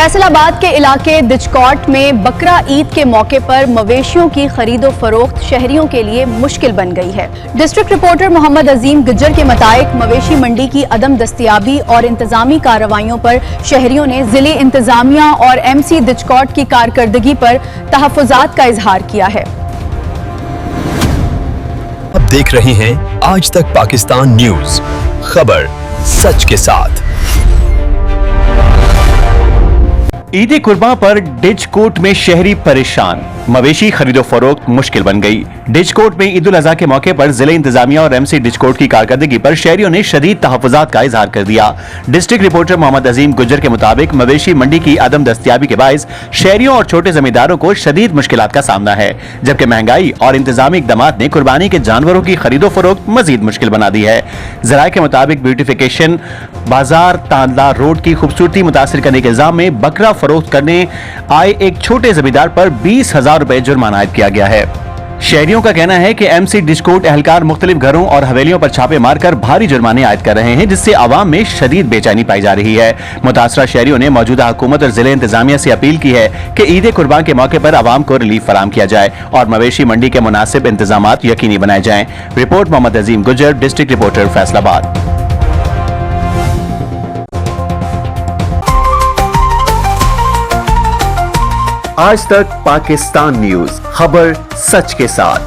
फैसल आबाद के इलाके दिचकोट में बकरा ईद के मौके पर मवेशियों की खरीदो फरोख्त शहरियों के लिए मुश्किल बन गई है। डिस्ट्रिक्ट रिपोर्टर मोहम्मद अजीम गुज्जर के मुताबिक मवेशी मंडी की अदम दस्तयाबी और इंतजामी कार्रवाइयों पर शहरियों ने जिले इंतजामिया और MC दिचकोट की कारकर्दगी पर तहफ्फुजात का इजहार किया है। आप देख रहे हैं आज तक पाकिस्तान न्यूज, खबर सच के साथ। ईद कुर्बान पर डिचकोट में शहरी परेशान, मवेशी खरीदो फरोख्त मुश्किल बन गई। डिचकोट में ईद उल अजहा के मौके पर जिले इंतजामिया और MC डिचकोट की कारकर्दगी पर शहरियों ने शदीद तहफ्फुजात का इजहार कर दिया। डिस्ट्रिक्ट रिपोर्टर मोहम्मद अजीम गुज्जर के मुताबिक मवेशी मंडी की अदम दस्तयाबी के बायस शहरियों और छोटे जमींदारों को शदीद मुश्किलात का सामना है, जबकि महंगाई और इंतजामी इकदामात ने कुर्बानी के जानवरों की खरीदो फरोख्त मजीद मुश्किल बना दी है। जराये के मुताबिक ब्यूटिफिकेशन बाजार तांदला रोड की खूबसूरती मुतासिर करने के इल्जाम में बकरा फरोख्त करने आए एक छोटे जमींदार पर 20,000 रुपए जुर्माना आयद किया गया है। शहरियों का कहना है कि MC डिचकोट एहलकार मुख्तलिफ घरों और हवेलियों पर छापे मारकर भारी जुर्माने आयद कर रहे हैं, जिससे आवाम में शदीद बेचैनी पाई जा रही है। मुतासरा शहरियों ने मौजूदा हुकूमत और जिले इंतजामिया से अपील की है कि ईद कुर्बान के मौके पर आवाम को रिलीफ फराम किया जाए और मवेशी मंडी के मुनासिब इंतजामात यकीनी बनाए जाएं। रिपोर्ट मोहम्मद अजीम गुज्जर, डिस्ट्रिक्ट रिपोर्टर फैसलाबाद। आज तक पाकिस्तान न्यूज, खबर सच के साथ।